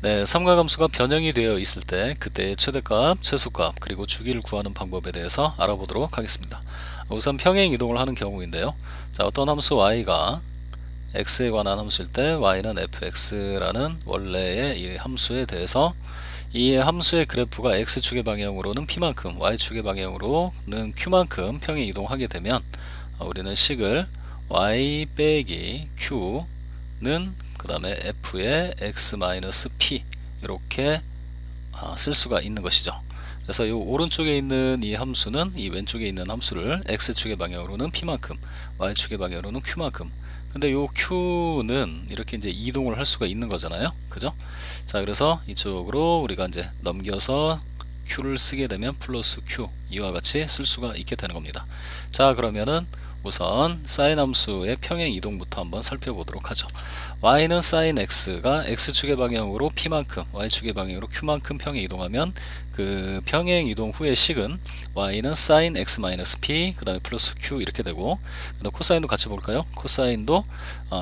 네, 삼각함수가 변형이 되어 있을 때 그때의 최대값, 최소값, 그리고 주기를 구하는 방법에 대해서 알아보도록 하겠습니다. 우선 평행 이동을 하는 경우인데요. 자, 어떤 함수 y가 x에 관한 함수일 때 y는 fx라는 원래의 이 함수에 대해서 이 함수의 그래프가 x축의 방향으로는 p만큼, y축의 방향으로는 q만큼 평행 이동하게 되면 우리는 식을 y 빼기 q는 그 다음에 f의 x-p 이렇게 쓸 수가 있는 것이죠. 그래서 이 오른쪽에 있는 이 함수는 이 왼쪽에 있는 함수를 x축의 방향으로는 p만큼, y축의 방향으로는 q만큼. 근데 요 q는 이렇게 이제 이동을 할 수가 있는 거잖아요. 그죠? 자, 그래서 이쪽으로 우리가 이제 넘겨서 q를 쓰게 되면 플러스 q 이와 같이 쓸 수가 있게 되는 겁니다. 자, 그러면은 우선 사인 함수의 평행 이동부터 한번 살펴보도록 하죠. y는 sin x가 x축의 방향으로 p만큼, y축의 방향으로 q만큼 평행 이동하면 그 평행 이동 후의 식은 y는 sin x-p 그 다음에 플러스 q 이렇게 되고, 그다음 코사인도 같이 볼까요? 코사인도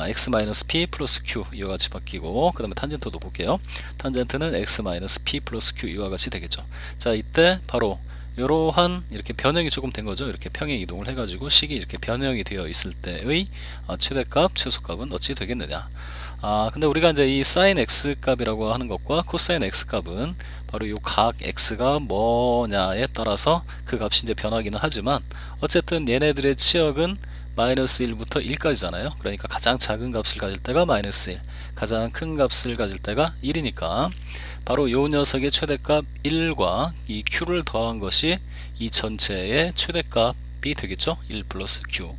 x-p 플러스 q 이와 같이 바뀌고, 그 다음에 탄젠트도 볼게요. 탄젠트는 x-p 플러스 q 이와 같이 되겠죠. 자, 이때 바로 이러한 이렇게 변형이 조금 된 거죠. 이렇게 평행 이동을 해가지고 식이 이렇게 변형이 되어 있을 때의 최대값, 최소값은 어찌 되겠느냐. 근데 우리가 이제 이 sin x 값이라고 하는 것과 코사인 x 값은 바로 이 각 x가 뭐냐에 따라서 그 값이 이제 변하기는 하지만 어쨌든 얘네들의 치역은 마이너스 1부터 1까지잖아요. 그러니까 가장 작은 값을 가질 때가 마이너스 1, 가장 큰 값을 가질 때가 1이니까 바로 요 녀석의 최대값 1과 이 q를 더한 것이 이 전체의 최대값이 되겠죠. 1 플러스 q.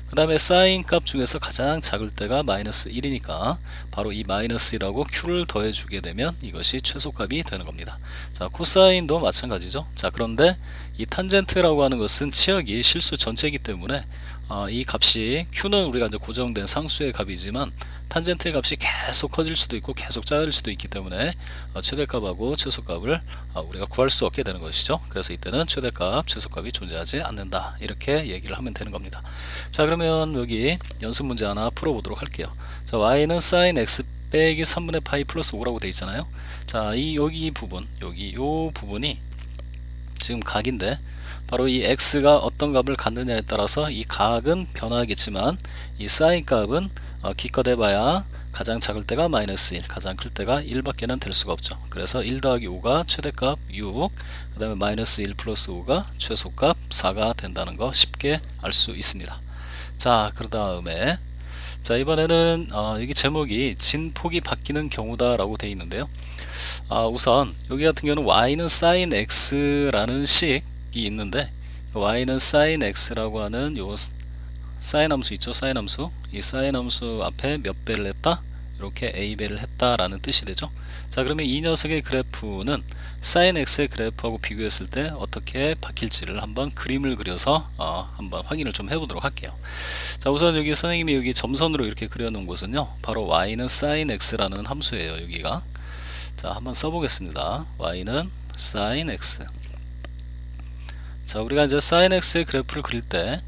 그 다음에 사인 값 중에서 가장 작을 때가 마이너스 1이니까 바로 이 마이너스 1하고 q를 더해주게 되면 이것이 최소값이 되는 겁니다. 자, 코사인도 마찬가지죠. 자, 그런데 이 탄젠트라고 하는 것은 치역이 실수 전체이기 때문에 이 값이 q는 우리가 이제 고정된 상수의 값이지만 탄젠트의 값이 계속 커질 수도 있고 계속 작을 수도 있기 때문에 최대값하고 최소값을 우리가 구할 수 없게 되는 것이죠. 그래서 이때는 최대값, 최소값이 존재하지 않는다 이렇게 얘기를 하면 되는 겁니다. 자, 그러면 여기 연습 문제 하나 풀어보도록 할게요. 자, y는 sin x 빼기 3분의 파이 플러스 5라고 되어 있잖아요. 자, 여기 부분, 여기 요 부분이 지금 각인데 바로 이 x가 어떤 값을 갖느냐에 따라서 이 각은 변화하겠지만 이 sin 값은 기껏 해봐야 가장 작을 때가 마이너스 1, 가장 클 때가 1밖에는 될 수가 없죠. 그래서 1 더하기 5가 최대값 6, 그 다음에 마이너스 1 플러스 5가 최소값 4가 된다는 거 쉽게 알 수 있습니다. 자, 그 다음에 자, 이번에는 여기 제목이 진폭이 바뀌는 경우다 라고 되어 있는데요. 우선 여기 같은 경우는 y는 sin x라는 식이 있는데 y는 sin x라고 하는 요 sin 함수 있죠. sin 함수, 이 sin 함수 앞에 몇 배를 했다? 이렇게 a배를 했다라는 뜻이 되죠. 자, 그러면 이 녀석의 그래프는 sin x의 그래프하고 비교했을 때 어떻게 바뀔지를 한번 그림을 그려서 한번 확인을 좀 해보도록 할게요. 자, 우선 여기 선생님이 여기 점선으로 이렇게 그려놓은 곳은요, 바로 y는 sin x라는 함수예요. 여기가. 자, 한번 써보겠습니다. y는 sin x. 자, 우리가 이제 sin x의 그래프를 그릴 때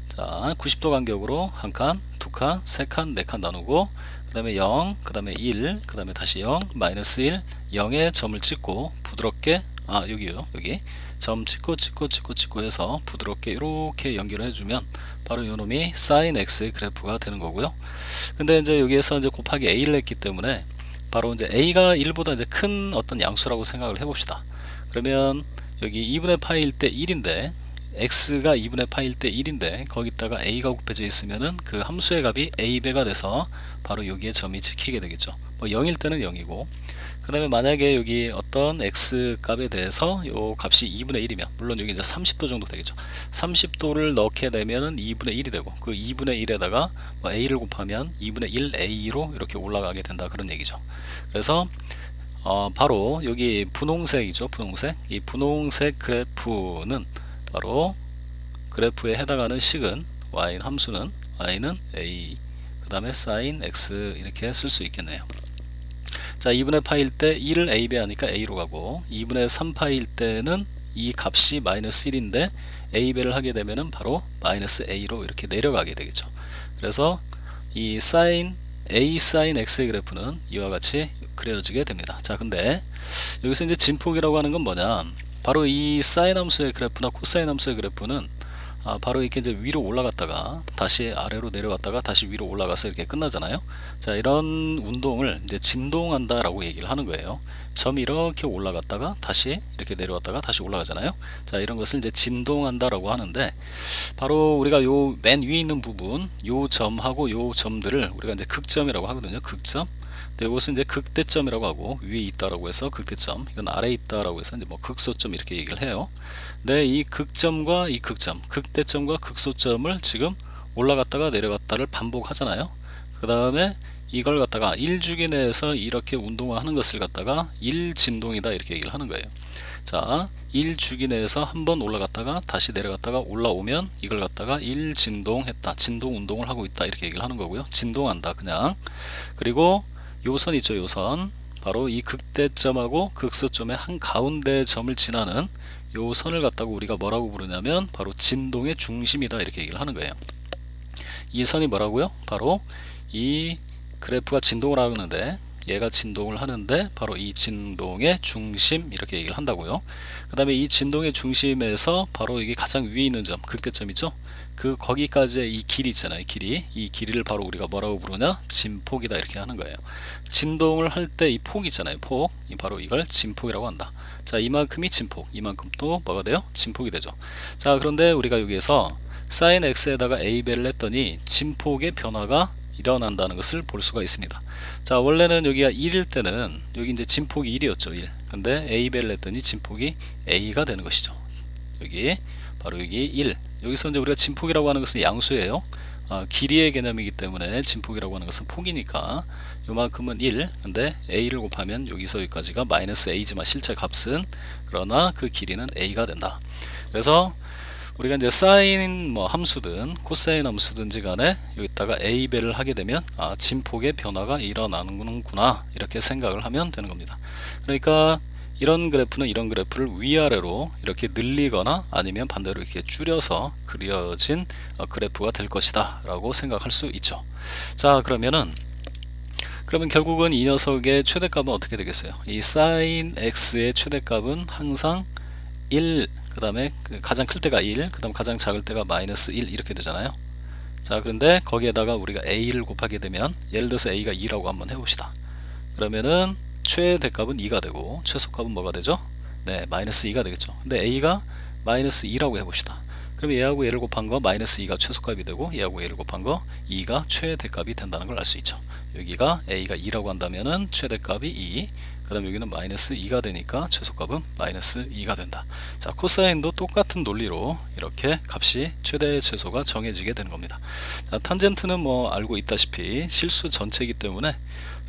자, 90도 간격으로 한 칸, 두 칸, 세 칸, 네 칸 나누고 그 다음에 0, 그 다음에 1, 그 다음에 다시 0, 마이너스 1, 0에 점을 찍고 부드럽게 여기요, 여기 점 찍고 해서 부드럽게 이렇게 연결을 해주면 바로 요놈이 sin x의 그래프가 되는 거고요. 근데 이제 여기에서 이제 곱하기 a를 했기 때문에 바로 이제 a가 1보다 이제 큰 어떤 양수라고 생각을 해봅시다. 그러면 여기 2분의 파이일 때 1인데 x가 2분의 파일 때 1인데 거기다가 a가 곱해져 있으면은 그 함수의 값이 a배가 돼서 바로 여기에 점이 찍히게 되겠죠. 뭐 0일 때는 0이고, 그 다음에 만약에 여기 어떤 x 값에 대해서 요 값이 2분의 1이면 물론 여기 이제 30도 정도 되겠죠. 30도를 넣게 되면은 2분의 1이 되고 그 2분의 1에다가 뭐 a를 곱하면 2분의 1a로 이렇게 올라가게 된다 그런 얘기죠. 그래서 바로 여기 분홍색이죠. 분홍색. 이 분홍색 그래프는 바로 그래프에 해당하는 식은 y 함수는 y는 a 그 다음에 sin x 이렇게 쓸 수 있겠네요. 자, 2분의 파일 때 1을 a배 하니까 a로 가고 2분의 3파일 때는 이 값이 마이너스 1인데 a배를 하게 되면은 바로 마이너스 a로 이렇게 내려가게 되겠죠. 그래서 이 sin a sin x의 그래프는 이와 같이 그려지게 됩니다. 자, 근데 여기서 이제 진폭이라고 하는 건 뭐냐, 바로 이 사인 함수의 그래프나 코사인 함수의 그래프는 바로 이렇게 이제 위로 올라갔다가 다시 아래로 내려갔다가 다시 위로 올라가서 이렇게 끝나잖아요. 자, 이런 운동을 이제 진동한다 라고 얘기를 하는 거예요. 점이 이렇게 올라갔다가 다시 이렇게 내려왔다가 다시 올라가잖아요. 자, 이런 것을 이제 진동한다 라고 하는데, 바로 우리가 요 맨 위에 있는 부분, 요 점하고 요 점들을 우리가 이제 극점이라고 하거든요. 극점. 네, 이것은 이제 극대점이라고 하고, 위에 있다라고 해서 극대점, 이건 아래에 있다라고 해서 이제 뭐 극소점 이렇게 얘기를 해요. 네, 이 극점과 이 극점, 극대점과 극소점을 지금 올라갔다가 내려갔다를 반복하잖아요. 그 다음에 이걸 갖다가 1주기 내에서 이렇게 운동하는 것을 갖다가 1진동이다 이렇게 얘기를 하는 거예요. 자, 1주기 내에서 한번 올라갔다가 다시 내려갔다가 올라오면 이걸 갖다가 1진동했다, 진동 운동을 하고 있다 이렇게 얘기를 하는 거고요. 진동한다 그냥. 그리고 요선 있죠, 요선. 바로 이 극대점하고 극소점의 한가운데 점을 지나는 요 선을 갖다가 우리가 뭐라고 부르냐면 바로 진동의 중심이다 이렇게 얘기를 하는 거예요. 이 선이 뭐라고요? 바로 이 그래프가 진동을 하는데, 얘가 진동을 하는데 바로 이 진동의 중심 이렇게 얘기를 한다고요. 그 다음에 이 진동의 중심에서 바로 이게 가장 위에 있는 점, 극대점이죠. 그 거기까지의 이 길이 있잖아요. 이 길이를 바로 우리가 뭐라고 부르냐? 진폭이다 이렇게 하는 거예요. 진동을 할 때 이 폭 있잖아요. 폭, 바로 이걸 진폭이라고 한다. 자, 이만큼이 진폭, 이만큼 또 뭐가 돼요? 진폭이 되죠. 자, 그런데 우리가 여기에서 sin x에다가 a배를 했더니 진폭의 변화가 일어난다는 것을 볼 수가 있습니다. 자, 원래는 여기가 1일 때는 여기 이제 진폭이 1이었죠. 1. 근데 a배를 했더니 진폭이 a가 되는 것이죠. 여기 바로 여기 1. 여기서 이제 우리가 진폭이라고 하는 것은 양수예요. 길이의 개념이기 때문에 진폭이라고 하는 것은 폭이니까 요만큼은 1. 근데 a를 곱하면 여기서 여기까지가 마이너스 a지만 실제 값은, 그러나 그 길이는 a가 된다. 그래서 우리가 이제 사인 뭐 함수든 코사인 함수든지 간에 여기다가 a배를 하게 되면 진폭의 변화가 일어나는구나 이렇게 생각을 하면 되는 겁니다. 그러니까 이런 그래프는 이런 그래프를 위아래로 이렇게 늘리거나 아니면 반대로 이렇게 줄여서 그려진 그래프가 될 것이다 라고 생각할 수 있죠. 자, 그러면 결국은 이 녀석의 최대값은 어떻게 되겠어요? 이 sin x의 최대값은 항상 1, 그 다음에 가장 클 때가 1, 그 다음 가장 작을 때가 마이너스 1 이렇게 되잖아요. 자, 그런데 거기에다가 우리가 a를 곱하게 되면, 예를 들어서 a가 2라고 한번 해봅시다. 그러면은 최대값은 2가 되고 최소값은 뭐가 되죠? 네, 마이너스 2가 되겠죠. 근데 a가 마이너스 2라고 해봅시다. 그럼 얘하고 얘를 곱한 거 마이너스 2가 최소값이 되고, 얘하고 얘를 곱한 거 2가 최대값이 된다는 걸 알 수 있죠. 여기가 a가 2라고 한다면은 최대값이 2, 그 다음 여기는 마이너스 2가 되니까 최소값은 마이너스 2가 된다. 자, 코사인도 똑같은 논리로 이렇게 값이 최대 최소가 정해지게 되는 겁니다. 자, 탄젠트는 뭐 알고 있다시피 실수 전체이기 때문에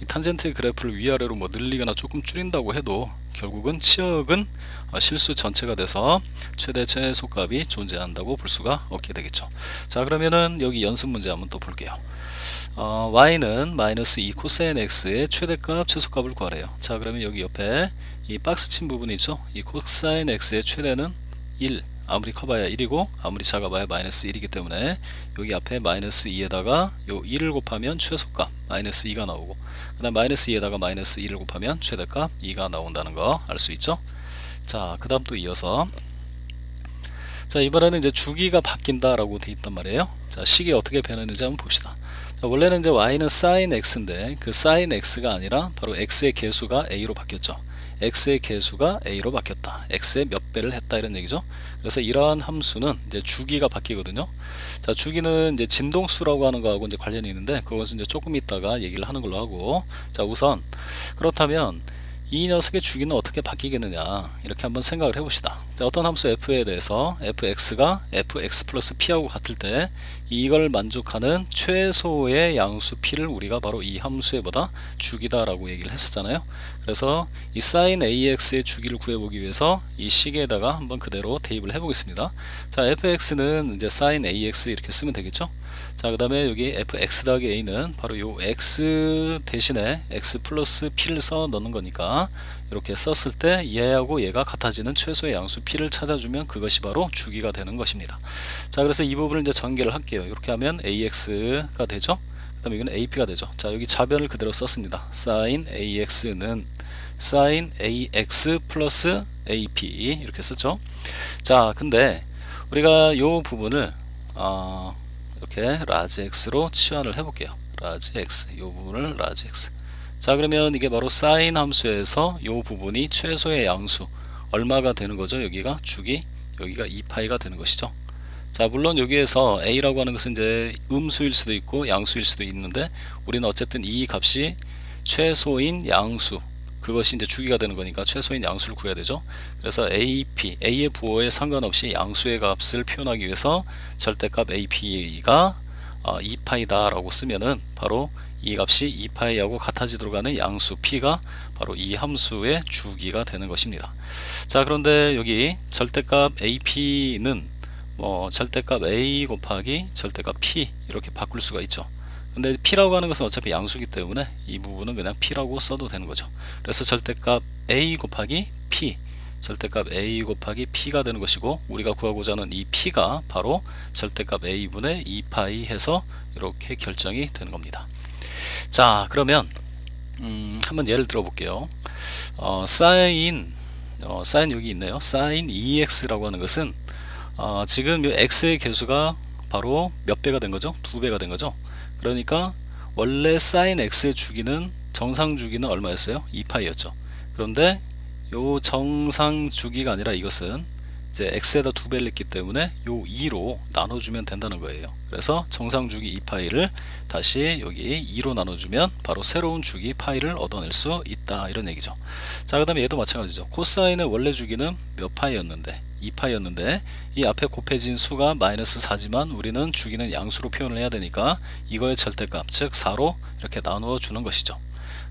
이 탄젠트의 그래프를 위아래로 뭐 늘리거나 조금 줄인다고 해도 결국은 치역은 실수 전체가 돼서 최대 최소값이 존재한다고 볼 수가 없게 되겠죠. 자, 그러면은 여기 연습 문제 한번 또 볼게요. y는 마이너스 2 코사인 x의 최대값 최소값을 구하래요. 자, 그러면 여기 옆에 이 박스 친 부분이 있죠. 이 코사인 x의 최대는 1, 아무리 커봐야 1이고 아무리 작아봐야 마이너스 1이기 때문에 여기 앞에 마이너스 2에다가 요 1을 곱하면 최소값 마이너스 2가 나오고, 그 다음 마이너스 2에다가 마이너스 1을 곱하면 최대값 2가 나온다는 거 알 수 있죠. 자, 그 다음 또 이어서, 자, 이번에는 이제 주기가 바뀐다 라고 돼 있단 말이에요. 자, 식이 어떻게 변했는지 한번 봅시다. 자, 원래는 이제 y는 sin x인데 그 sin x가 아니라 바로 x의 개수가 a로 바뀌었죠. x의 개수가 a로 바뀌었다, x의 몇 배를 했다 이런 얘기죠. 그래서 이러한 함수는 이제 주기가 바뀌거든요. 자, 주기는 이제 진동수라고 하는 거하고 이제 관련이 있는데 그것은 이제 조금 있다가 얘기를 하는 걸로 하고, 자, 우선 그렇다면 이 녀석의 주기는 어떻게 바뀌겠느냐 이렇게 한번 생각을 해봅시다. 자, 어떤 함수 f에 대해서 fx가 fx 플러스 p하고 같을 때 이걸 만족하는 최소의 양수 p를 우리가 바로 이 함수의 뭐다? 주기다 라고 얘기를 했었잖아요. 그래서 이 sin ax의 주기를 구해보기 위해서 이 식에다가 한번 그대로 대입을 해보겠습니다. 자, fx는 이제 sin ax 이렇게 쓰면 되겠죠. 자, 그 다음에 여기 fx 더하기 a는 바로 요 x 대신에 x 플러스 p를 써 넣는 거니까 이렇게 썼을 때 얘하고 얘가 같아지는 최소의 양수 p를 찾아주면 그것이 바로 주기가 되는 것입니다. 자, 그래서 이 부분을 이제 전개를 할게요. 이렇게 하면 ax가 되죠. 그 다음에 이거는 AP가 되죠. 자, 여기 좌변을 그대로 썼습니다. sin AX는 sin AX 플러스 AP 이렇게 썼죠. 자, 근데 우리가 요 부분을 이렇게 라지 X로 치환을 해볼게요. 라지 X, 요 부분을 라지 X. 자, 그러면 이게 바로 sin 함수에서 요 부분이 최소의 양수 얼마가 되는 거죠? 여기가 주기, 여기가 2파이가 되는 것이죠. 자, 물론 여기에서 a라고 하는 것은 이제 음수일 수도 있고 양수일 수도 있는데, 우리는 어쨌든 이 값이 최소인 양수, 그것이 이제 주기가 되는 거니까 최소인 양수를 구해야 되죠. 그래서 AP, a의 부호에 상관없이 양수의 값을 표현하기 위해서 절대값 AP가 2파이다 라고 쓰면은 바로 이 값이 2파이하고 같아지도록 하는 양수 p가 바로 이 함수의 주기가 되는 것입니다. 자, 그런데 여기 절대값 AP는 절대값 a 곱하기 절대값 p 이렇게 바꿀 수가 있죠. 근데 p라고 하는 것은 어차피 양수기 때문에 이 부분은 그냥 p라고 써도 되는 거죠. 그래서 절대값 a 곱하기 p, 절대값 a 곱하기 p가 되는 것이고, 우리가 구하고자 하는 이 p가 바로 절대값 a분의 2파이 해서 이렇게 결정이 되는 겁니다. 자, 그러면 한번 예를 들어 볼게요. sin 여기 있네요. sin EX라고 하는 것은 지금 이 x의 개수가 바로 몇 배가 된 거죠? 2배가 된 거죠. 그러니까 원래 sin x의 주기는, 정상 주기는 얼마였어요? 2파이였죠. 그런데 요 정상 주기가 아니라 이것은 이제 x에다 2배를 냈기 때문에 요 2로 나눠주면 된다는 거예요. 그래서 정상 주기 2파이를 다시 여기 2로 나눠주면 바로 새로운 주기 파이를 얻어낼 수 있다, 이런 얘기죠. 자, 그 다음에 얘도 마찬가지죠. 코사인의 원래 주기는 몇 파이였는데 2파이였는데 이 앞에 곱해진 수가 마이너스 4지만 우리는 주기는 양수로 표현을 해야 되니까 이거의 절대값, 즉 4로 이렇게 나누어 주는 것이죠.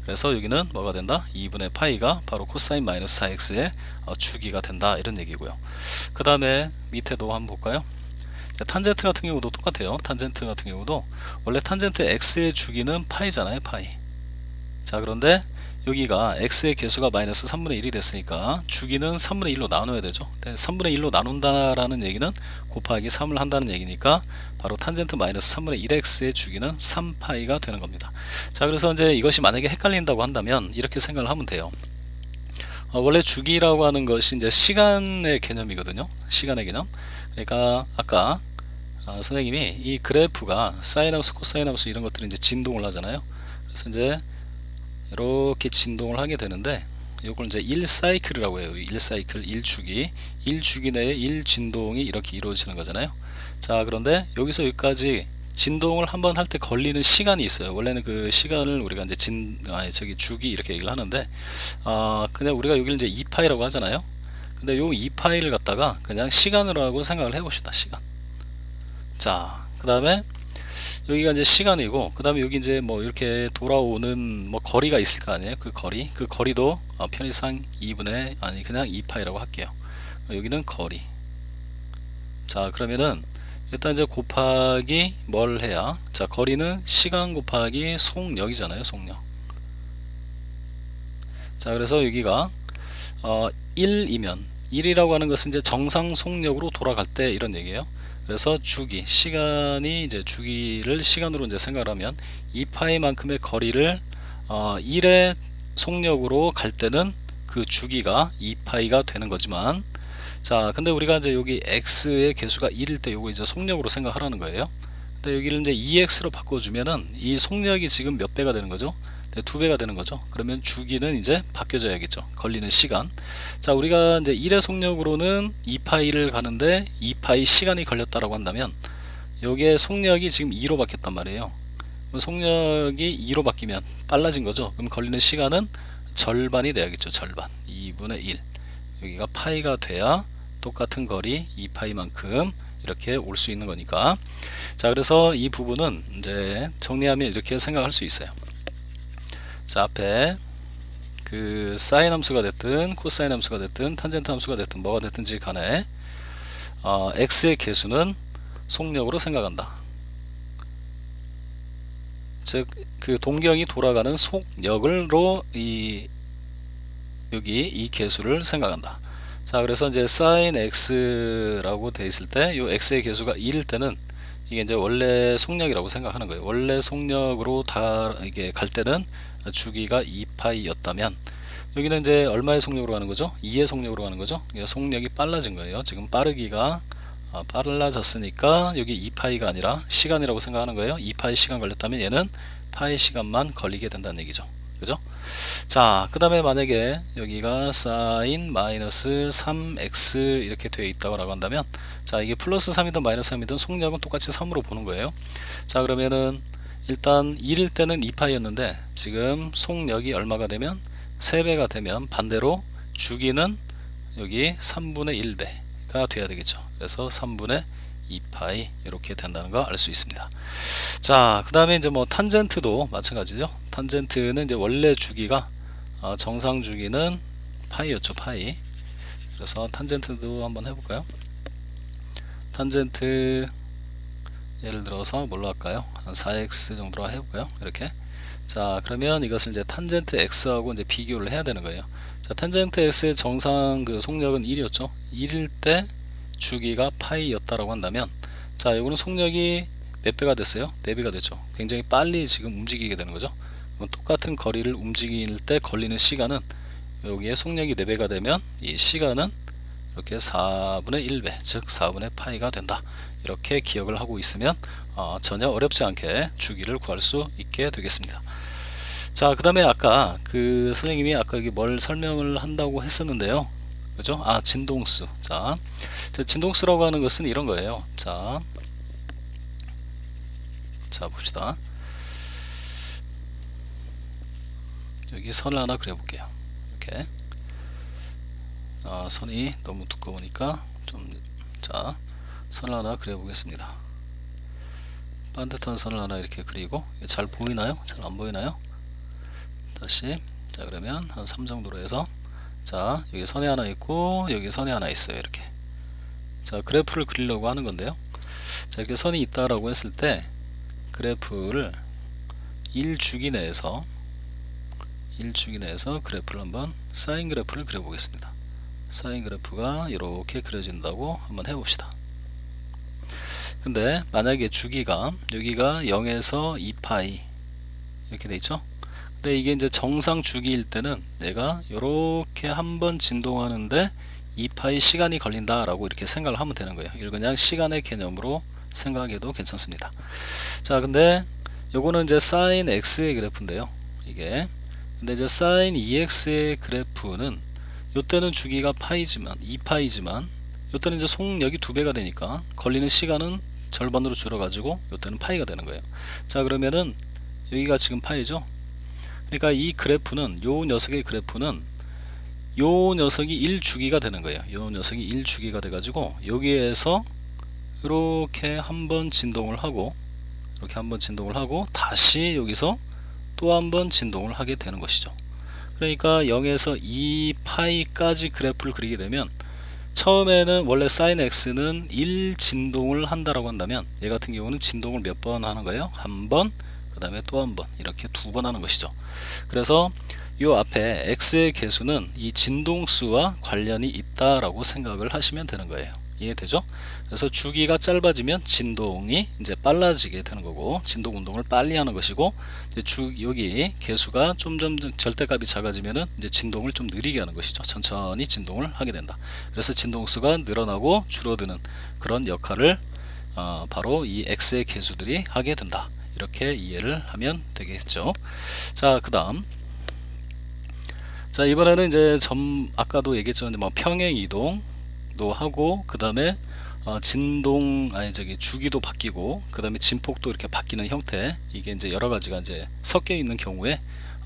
그래서 여기는 뭐가 된다? 2분의 파이가 바로 코사인 마이너스 4x의 주기가 된다, 이런 얘기고요. 그 다음에 밑에도 한번 볼까요? 탄젠트 같은 경우도 똑같아요. 탄젠트 같은 경우도 원래 탄젠트 x의 주기는 파이잖아요, 파이. 자, 그런데 여기가 x의 개수가 마이너스 3분의 1이 됐으니까 주기는 3분의 1로 나눠야 되죠. 3분의 1로 나눈다라는 얘기는 곱하기 3을 한다는 얘기니까 바로 탄젠트 마이너스 3분의 1x의 주기는 3파이가 되는 겁니다. 자, 그래서 이제 이것이 만약에 헷갈린다고 한다면 이렇게 생각을 하면 돼요. 원래 주기라고 하는 것이 이제 시간의 개념이거든요. 시간의 개념. 그러니까 아까 선생님이 이 그래프가 사인 함수, 코사인 함수 이런 것들이 이제 진동을 하잖아요. 그래서 이제 이렇게 진동을 하게 되는데 이걸 이제 1사이클이라고 해요. 1사이클, 1주기. 1주기 내에 1진동이 이렇게 이루어지는 거잖아요. 자, 그런데 여기서 여기까지 진동을 한번 할 때 걸리는 시간이 있어요. 원래는 그 시간을 우리가 이제 주기 이렇게 얘기를 하는데, 그냥 우리가 여기를 이제 2파이라고 하잖아요. 근데 요 2파이를 갖다가 그냥 시간으로 하고 생각을 해 봅시다. 시간. 자, 그 다음에 여기가 이제 시간이고, 그 다음에 여기 이제 뭐 이렇게 돌아오는 뭐 거리가 있을 거 아니에요. 그 거리도 편의상 2분의 그냥 2파이라고 할게요. 여기는 거리. 자, 그러면은 일단 이제 곱하기 뭘 해야, 자, 거리는 시간 곱하기 속력이잖아요. 속력. 자, 그래서 여기가 1이면 1이라고 하는 것은 이제 정상 속력으로 돌아갈 때 이런 얘기예요. 그래서 주기, 시간이 이제 주기를 시간으로 이제 생각을 하면 2파이만큼의 거리를 1의 속력으로 갈 때는 그 주기가 2파이가 되는 거지만, 자, 근데 우리가 이제 여기 x의 개수가 1일 때 요거 이제 속력으로 생각하라는 거예요. 근데 여기를 이제 2x로 바꿔주면은 이 속력이 지금 몇 배가 되는 거죠? 네, 2배가 되는 거죠. 그러면 주기는 이제 바뀌어져야겠죠. 걸리는 시간. 자, 우리가 이제 1의 속력으로는 2파이를 가는데 2파이 시간이 걸렸다라고 한다면 여기에 속력이 지금 2로 바뀌었단 말이에요. 속력이 2로 바뀌면 빨라진 거죠. 그럼 걸리는 시간은 절반이 돼야겠죠. 절반. 2분의 1. 여기가 파이가 돼야 똑같은 거리 2파이만큼 이렇게 올 수 있는 거니까. 자, 그래서 이 부분은 이제 정리하면 이렇게 생각할 수 있어요. 자, 앞에 그 사인 함수가 됐든 코사인 함수가 됐든 탄젠트 함수가 됐든 뭐가 됐든지 간에 x의 개수는 속력으로 생각한다. 즉 그 동경이 돌아가는 속력으로 여기 이 개수를 생각한다. 자, 그래서 이제 sin x라고 돼 있을 때 이 x의 개수가 1일 때는 이게 이제 원래 속력이라고 생각하는 거예요. 원래 속력으로 다 이게 갈 때는 주기가 2파이였다면 여기는 이제 얼마의 속력으로 가는 거죠? 2의 속력으로 가는 거죠? 속력이 빨라진 거예요. 지금 빠르기가 빨라졌으니까 여기 2파이가 아니라 시간이라고 생각하는 거예요. 2파이 시간 걸렸다면 얘는 파이 시간만 걸리게 된다는 얘기죠. 그죠? 자, 그 다음에 만약에 여기가 사인 마이너스 3x 이렇게 되어 있다고 한다면, 자, 이게 플러스 3이든 마이너스 3이든 속력은 똑같이 3으로 보는 거예요. 자, 그러면은 일단 1일 때는 2파이였는데 지금 속력이 얼마가 되면 3배가 되면 반대로 주기는 여기 3분의 1배가 돼야 되겠죠. 그래서 3분의 2파이 이렇게 된다는 거 알 수 있습니다. 자, 그 다음에 이제 뭐 탄젠트도 마찬가지죠. 탄젠트는 이제 원래 주기가 정상 주기는 파이였죠. 파이. 그래서 탄젠트도 한번 해볼까요? 탄젠트 예를 들어서 뭘로 할까요? 한 4x 정도로 해볼까요? 이렇게. 자, 그러면 이것을 이제 탄젠트 x하고 이제 비교를 해야 되는 거예요. 자, 탄젠트 x의 정상 그 속력은 1이었죠. 1일 때 주기가 파이였다라고 한다면, 자, 이거는 속력이 몇 배가 됐어요? 4배가 됐죠. 굉장히 빨리 지금 움직이게 되는 거죠. 똑같은 거리를 움직일 때 걸리는 시간은 여기에 속력이 4배가 되면 이 시간은 이렇게 4분의 1배, 즉 4분의 파이가 된다. 이렇게 기억을 하고 있으면 전혀 어렵지 않게 주기를 구할 수 있게 되겠습니다. 자, 그 다음에 아까 그 선생님이 아까 여기 뭘 설명을 한다고 했었는데요. 그죠? 진동수. 자, 진동수라고 하는 것은 이런 거예요. 자 봅시다. 여기 선을 하나 그려볼게요. 이렇게. 선이 너무 두꺼우니까 자, 선을 하나 그려보겠습니다. 반듯한 선을 하나 이렇게 그리고, 잘 보이나요? 잘 안 보이나요? 다시. 자, 그러면 한 3 정도로 해서, 자, 여기 선이 하나 있고 여기 선이 하나 있어요. 이렇게. 자, 그래프를 그리려고 하는 건데요. 자, 이렇게 선이 있다라고 했을 때 그래프를 1주기 내에서 그래프를 한번 사인 그래프를 그려보겠습니다. 사인 그래프가 이렇게 그려진다고 한번 해봅시다. 근데 만약에 주기가 여기가 0에서 2파이 이렇게 돼 있죠. 근데 이게 이제 정상 주기일 때는 내가 이렇게 한번 진동하는데 2파이 시간이 걸린다 라고 이렇게 생각을 하면 되는 거예요. 이걸 그냥 시간의 개념으로 생각해도 괜찮습니다. 자, 근데 요거는 이제 사인 x의 그래프인데요. 이게 근데 이제 사인 2x의 그래프는 요때는 주기가 파이지만 2파이지만 요때는 이제 속력이 2배가 되니까 걸리는 시간은 절반으로 줄어가지고 요때는 파이가 되는 거예요. 자, 그러면은 여기가 지금 파이죠. 그러니까 이 그래프는 요 녀석의 그래프는 요 녀석이 1주기가 되는 거예요. 요 녀석이 1주기가 돼가지고 여기에서 이렇게 한번 진동을 하고 이렇게 한번 진동을 하고 다시 여기서 또 한번 진동을 하게 되는 것이죠. 그러니까 0에서 2파이까지 그래프를 그리게 되면 처음에는 원래 sin x는 1 진동을 한다라고 한다면 얘 같은 경우는 진동을 몇 번 하는 거예요? 한 번, 그 다음에 또 한 번, 이렇게 2번 하는 것이죠. 그래서 요 앞에 x의 개수는 이 진동수와 관련이 있다라고 생각을 하시면 되는 거예요. 이해되죠? 그래서 주기가 짧아지면 진동이 이제 빨라지게 되는 거고, 진동 운동을 빨리 하는 것이고, 이제 여기 개수가 점점 절대값이 작아지면은 이제 진동을 좀 느리게 하는 것이죠. 천천히 진동을 하게 된다. 그래서 진동수가 늘어나고 줄어드는 그런 역할을 바로 이 x의 개수들이 하게 된다. 이렇게 이해를 하면 되겠죠. 자, 그 다음. 자, 이번에는 이제 아까도 얘기했지만 뭐 평행 이동도 하고, 그 다음에 주기도 바뀌고, 그 다음에 진폭도 이렇게 바뀌는 형태, 이게 이제 여러 가지가 이제 섞여 있는 경우에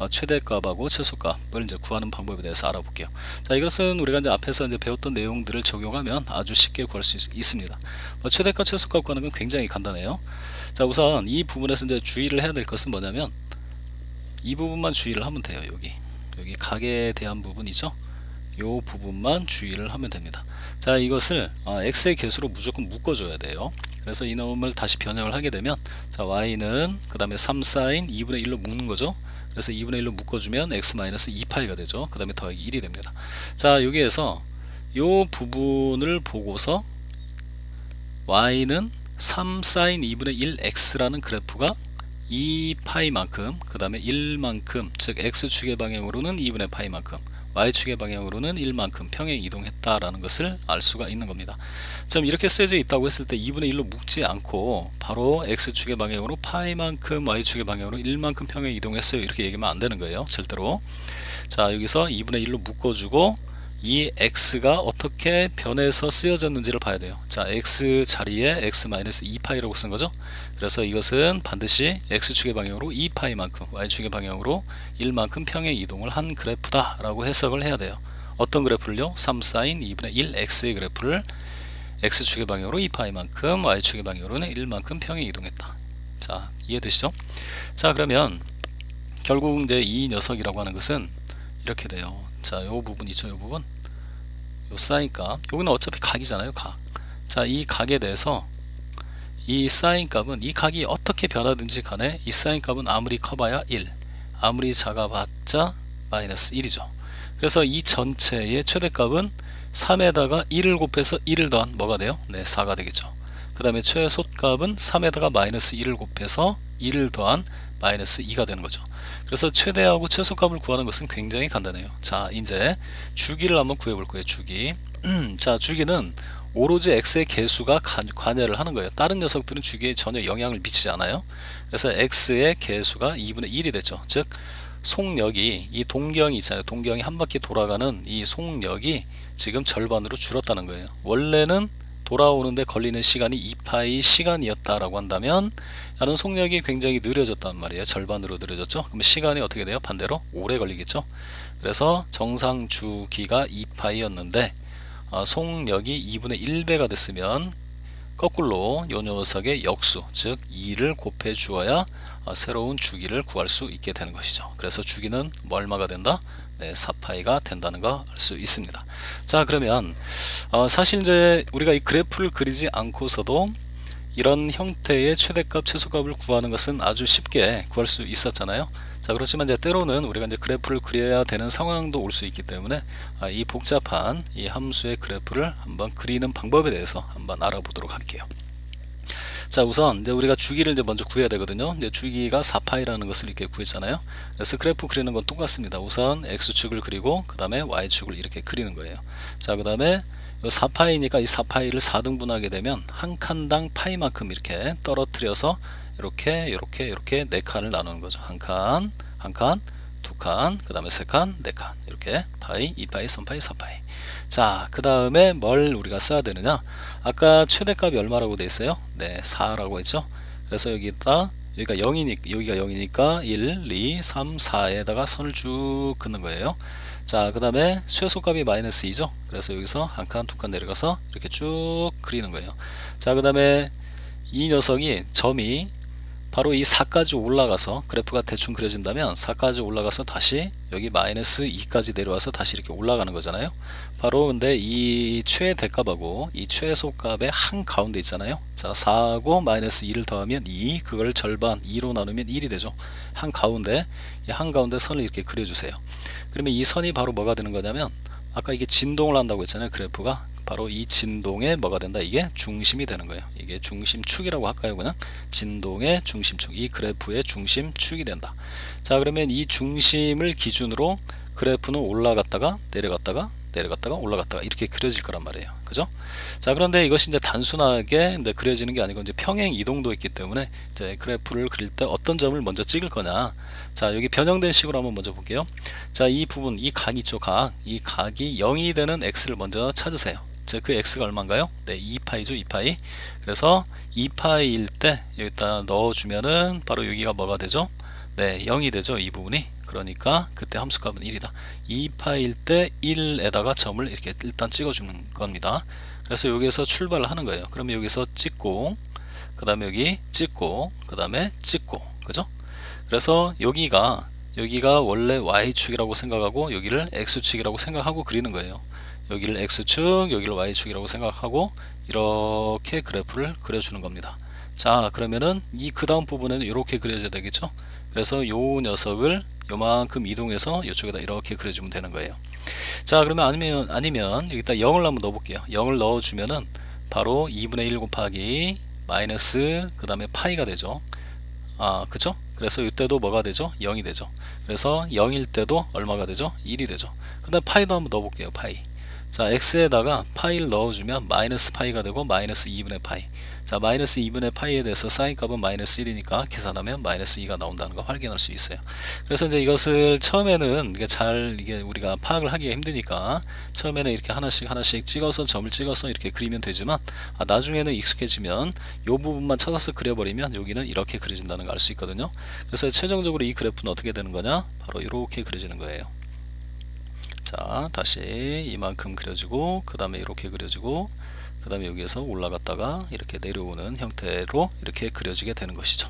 최대값하고 최소값을 이제 구하는 방법에 대해서 알아볼게요. 자, 이것은 우리가 이제 앞에서 이제 배웠던 내용들을 적용하면 아주 쉽게 구할 수 있습니다. 최대값, 최소값 구하는 건 굉장히 간단해요. 자, 우선 이 부분에서 이제 주의를 해야 될 것은 뭐냐면 이 부분만 주의를 하면 돼요. 여기 각에 대한 부분이죠. 요 부분만 주의를 하면 됩니다. 자, 이것을 x의 개수로 무조건 묶어줘야 돼요. 그래서 이놈을 다시 변형을 하게 되면, 자, y는 그 다음에 3sin 2분의 1로 묶는 거죠. 그래서 2분의 1로 묶어주면 x-2파이가 되죠. 그 다음에 더하기 1이 됩니다. 자, 여기에서 요 부분을 보고서 y는 3sin 2분의 1x라는 그래프가 2파이만큼 그 다음에 1만큼, 즉 x축의 방향으로는 2분의 파이만큼, y축의 방향으로는 1만큼 평행 이동했다라는 것을 알 수가 있는 겁니다. 좀 이렇게 쓰여져 있다고 했을 때 2분의 1로 묶지 않고 바로 x축의 방향으로 파이만큼, y축의 방향으로 1만큼 평행 이동했어요, 이렇게 얘기하면 안 되는 거예요, 절대로. 자, 여기서 2분의 1로 묶어주고 이 x가 어떻게 변해서 쓰여졌는지를 봐야 돼요. 자, x 자리에 x-2파이라고 쓴 거죠. 그래서 이것은 반드시 x축의 방향으로 2파이만큼, y축의 방향으로 1만큼 평행 이동을 한 그래프다 라고 해석을 해야 돼요. 어떤 그래프를요? 3sin 2분의 1x의 그래프를 x축의 방향으로 2파이만큼, y축의 방향으로는 1만큼 평행 이동했다. 자, 이해되시죠? 자, 그러면 결국 이제 이 녀석이라고 하는 것은 이렇게 돼요. 자, 요 부분 있죠, 요 부분. 요 사인 값. 여기는 어차피 각이잖아요, 각. 자, 이 각에 대해서 이 사인 값은, 이 각이 어떻게 변하든지 간에 이 사인 값은 아무리 커봐야 1, 아무리 작아봤자 마이너스 1이죠. 그래서 이 전체의 최대값은 3에다가 1을 곱해서 1을 더한 뭐가 돼요? 네, 4가 되겠죠. 그 다음에 최소값은 3에다가 마이너스 1을 곱해서 1을 더한 마이너스 2가 되는 거죠. 그래서 최대하고 최소값을 구하는 것은 굉장히 간단해요. 자, 이제 주기를 한번 구해 볼 거예요. 주기. 자, 주기는 오로지 x의 개수가 관여를 하는 거예요. 다른 녀석들은 주기에 전혀 영향을 미치지 않아요. 그래서 x의 개수가 2분의 1이 됐죠. 즉 속력이, 이 동경이 있잖아요. 동경이 한 바퀴 돌아가는 이 속력이 지금 절반으로 줄었다는 거예요. 원래는 돌아오는데 걸리는 시간이 2파이 시간이었다라고 한다면 나는 속력이 굉장히 느려졌단 말이에요. 절반으로 느려졌죠. 그럼 시간이 어떻게 돼요? 반대로 오래 걸리겠죠. 그래서 정상 주기가 2파이였는데 속력이 2분의 1배가 됐으면 거꾸로 요 녀석의 역수, 즉 2를 곱해 주어야 새로운 주기를 구할 수 있게 되는 것이죠. 그래서 주기는 얼마가 된다? 네, 4파이가 된다는 거 알 수 있습니다. 자, 그러면 사실 이제 우리가 이 그래프를 그리지 않고서도 이런 형태의 최대값, 최소값을 구하는 것은 아주 쉽게 구할 수 있었잖아요. 자, 그렇지만 이제 때로는 우리가 이제 그래프를 그려야 되는 상황도 올 수 있기 때문에 이 복잡한 이 함수의 그래프를 한번 그리는 방법에 대해서 한번 알아보도록 할게요. 자, 우선 이제 우리가 주기를 이제 먼저 구해야 되거든요. 이제 주기가 4파이라는 것을 이렇게 구했잖아요. 그래서 그래프 그리는 건 똑같습니다. 우선 x축을 그리고 그 다음에 y축을 이렇게 그리는 거예요. 자, 그 다음에 4파이니까 이 4파이를 4등분하게 되면 한 칸당 파이만큼 이렇게 떨어뜨려서 이렇게 4칸을 나누는 거죠. 한 칸, 두 칸, 그 다음에 세 칸, 네 칸, 이렇게 파이, 2파이, 3파이, 4파이. 자, 그 다음에 뭘 우리가 써야 되느냐? 아까 최대값이 얼마라고 돼 있어요? 네, 4라고 했죠. 그래서 여기가 0이니까 1, 2, 3, 4에다가 선을 쭉 긋는 거예요. 자, 그 다음에 최소값이 마이너스 2죠. 그래서 여기서 한 칸, 두 칸 내려가서 이렇게 쭉 그리는 거예요. 자, 그 다음에 이 녀석이 점이 바로 이 4까지 올라가서, 그래프가 대충 그려진다면 4까지 올라가서 다시 여기 마이너스 2까지 내려와서 다시 이렇게 올라가는 거잖아요. 바로 근데 이 최대값하고 이 최소값의 한 가운데 있잖아요. 자, 4하고 마이너스 2를 더하면 2, 그걸 절반 2로 나누면 1이 되죠. 한 가운데, 이 한 가운데 선을 이렇게 그려주세요. 그러면 이 선이 바로 뭐가 되는 거냐면, 아까 이게 진동을 한다고 했잖아요. 그래프가 바로 이 진동의 뭐가 된다? 이게 중심이 되는 거예요. 이게 중심축이라고 할까요? 그냥 진동의 중심축, 이 그래프의 중심축이 된다. 자, 그러면 이 중심을 기준으로 그래프는 올라갔다가 내려갔다가 올라갔다가 이렇게 그려질 거란 말이에요. 그죠? 자, 그런데 이것이 이제 단순하게 이제 그려지는 게 아니고 이제 평행 이동도 있기 때문에 이제 그래프를 그릴 때 어떤 점을 먼저 찍을 거냐. 자, 여기 변형된 식으로 한번 먼저 볼게요. 자, 이 부분, 이 각 있죠, 각. 이 각이 0이 되는 x를 먼저 찾으세요. 자, 그 x가 얼마인가요? 네, 2파이죠, 2파이. 그래서 2파이일 때 여기다 넣어주면은 바로 여기가 뭐가 되죠? 네, 0이 되죠, 이 부분이. 그러니까 그때 함수값은 1이다. 2파일 때 1에다가 점을 이렇게 일단 찍어주는 겁니다. 그래서 여기에서 출발을 하는 거예요. 그러면 여기서 찍고, 그 다음에 여기 찍고, 그 다음에 찍고, 그죠? 그래서 여기가 원래 y축이라고 생각하고 여기를 x축이라고 생각하고 그리는 거예요. 여기를 x축, 여기를 y축이라고 생각하고 이렇게 그래프를 그려주는 겁니다. 자, 그러면은 이 그 다음 부분에는 이렇게 그려져야 되겠죠. 그래서 요 녀석을 요만큼 이동해서 이쪽에다 이렇게 그려주면 되는 거예요. 자, 그러면 아니면 여기다 0을 한번 넣어볼게요. 0을 넣어주면은 바로 2분의 1 곱하기 마이너스 그 다음에 파이가 되죠. 그죠? 그래서 이때도 뭐가 되죠? 0이 되죠. 그래서 0일 때도 얼마가 되죠? 1이 되죠. 그 다음 파이도 한번 넣어볼게요. 파이. 자, x에다가 파이를 넣어주면 마이너스 파이가 되고 마이너스 2분의 파이. 자, 마이너스 2분의 파이에 대해서 사인 값은 마이너스 1이니까 계산하면 마이너스 2가 나온다는 거 확인할 수 있어요. 그래서 이제 이것을 처음에는 이게 우리가 파악을 하기가 힘드니까 처음에는 이렇게 하나씩 찍어서 점을 찍어서 이렇게 그리면 되지만 나중에는 익숙해지면 이 부분만 찾아서 그려버리면 여기는 이렇게 그려진다는 걸 알 수 있거든요. 그래서 최종적으로 이 그래프는 어떻게 되는 거냐? 바로 이렇게 그려지는 거예요. 자, 다시 이만큼 그려지고 그 다음에 이렇게 그려지고 그 다음에 여기에서 올라갔다가 이렇게 내려오는 형태로 이렇게 그려지게 되는 것이죠.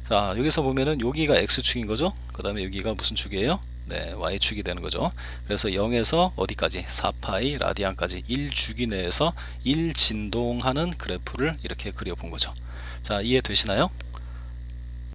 자, 여기서 보면은 여기가 X축인 거죠. 그 다음에 여기가 무슨 축이에요? 네, Y축이 되는 거죠. 그래서 0에서 어디까지? 4파이 라디안까지 1주기 내에서 1진동하는 그래프를 이렇게 그려본 거죠. 자, 이해되시나요?